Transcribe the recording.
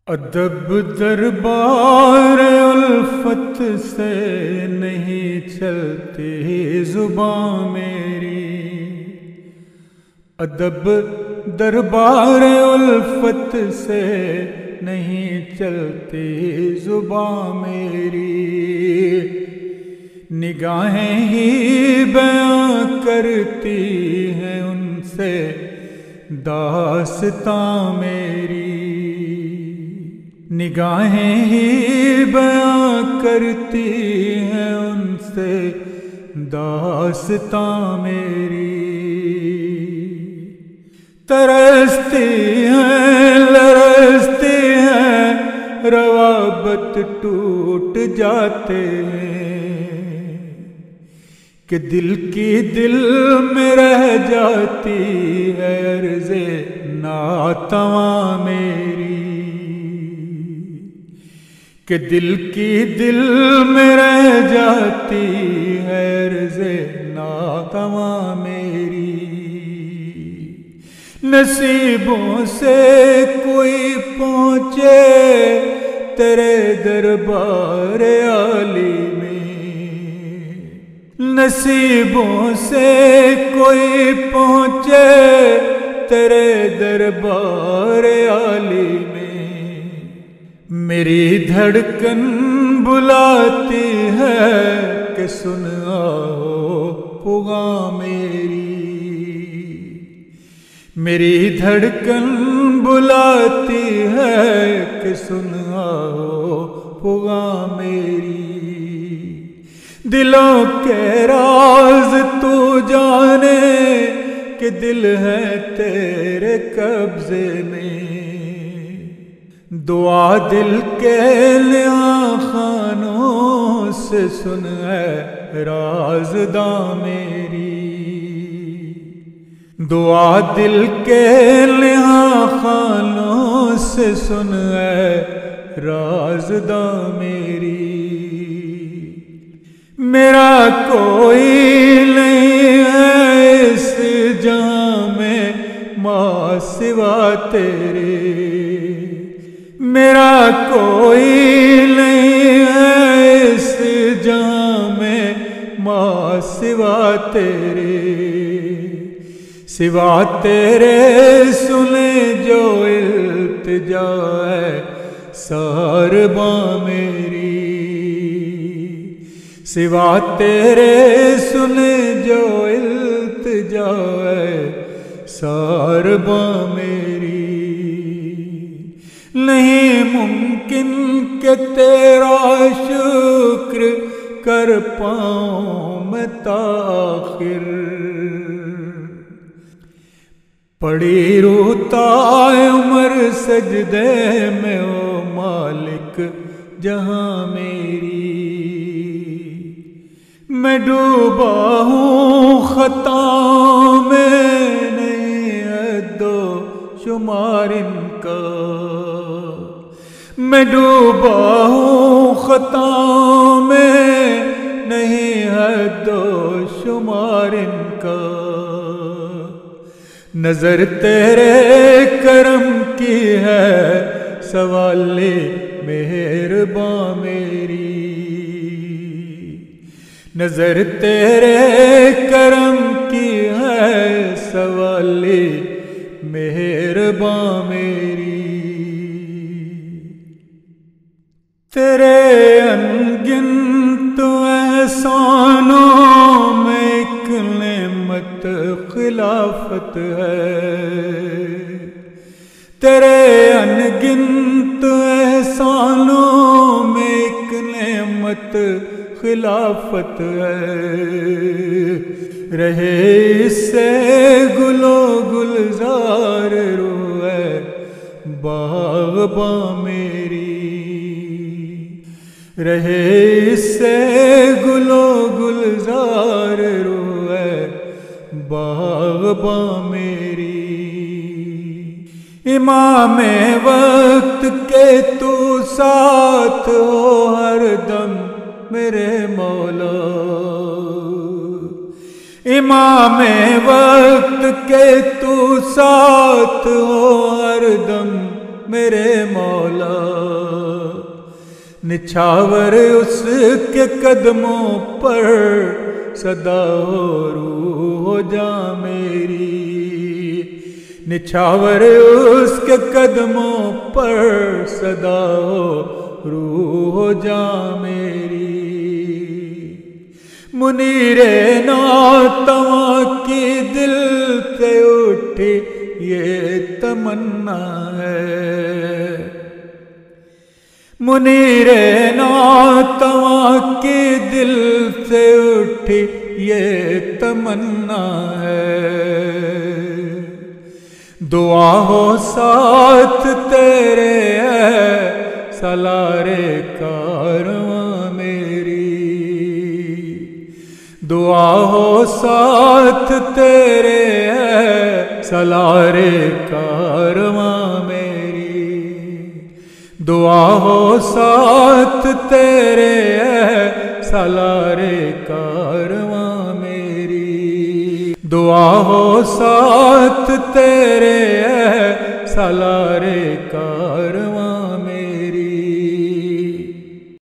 ادب دربار الفت سے نہیں چلتی زباں میری، ادب دربار الفت سے نہیں چلتی زباں میری، نگاہیں ہی بیان کرتی ہیں ان سے داستاں میری، نگاہیں ہی بیان کرتی ہیں ان سے داستاں میری، ترستی ہیں لرزتی ہیں روابط ٹوٹ جاتے ہیں کہ دل کی دل میں رہ جاتی ہے عرض ناتواں میری، کہ دل کی دل میں رہ جاتی ہے عرض ناتواں میری، نصیبوں سے کوئی پہنچے تیرے دربار عالی میں، نصیبوں سے کوئی پہنچے تیرے دربار عالی میں، میری دھڑکن بلاتی ہے کہ سن آؤ پیغام میری، میری دھڑکن بلاتی ہے کہ سن آؤ پیغام میری، دلوں کے راز تو جانے کہ دل ہے تیرے قبضے میں، دعا دل کے لیاں خانوں سے سن ہے رازداں میری، دعا دل کے لیاں خانوں سے سن ہے رازداں میری، میرا کوئی نہیں ہے اس جہاں میں ماں سوا تیرے، میرا کوئی نہیں ہے اس جہاں میں ماں سوا تیرے، سوا تیرے سنے جو التجا ہے سارباں میری، سوا تیرے سنے جو التجا ہے سارباں میری، نہیں ممکن کہ تیرا شکر کر پاؤں میں تاخیر، پڑی روتا عمر سجدے میں او مالک جہاں میری، میں ڈوبا ہوں خطا میں نہیں حد و شمار ان کا، میں ڈوبا ہوں خطا میں نہیں حد و شمار ان کا، نظر تیرے کرم کی ہے سوالی مہرباں میری، نظر تیرے کرم کی ہے سوالی مہرباں میری، تیرے انگن تو احسانوں میں ایک نعمت خلافت ہے، تیرے انگن تو احسانوں میں ایک نعمت خلافت ہے، رہے اس سے گلو گلزار رو ہے باغباں میری، رہے اس سے گلو گلزار رو ہے باغباں میری، امام وقت کے تو ساتھ ہو ہر دم میرے مولا، امام وقت کے تو ساتھ ہو ہر دم میرے مولا، نچھاور اس کے قدموں پر صدا ہو روح و جاں میری، نچھاور اس کے قدموں پر صدا ہو روح و جاں میری، منیر ناتواں کی دل سے اٹھی یہ تمنا ہے، منیر ناتواں کی دل سے اٹھی یہ تمنا ہے، دعا ہو ساتھ تیرے ہے سالار کارواں میری، دعا ہو ساتھ تیرے ہے سالار کارواں میری، دعا ہو ساتھ تیرے ہے سالار کارواں میری، دعا ہو ساتھ تیرے ہے سالار کارواں میری۔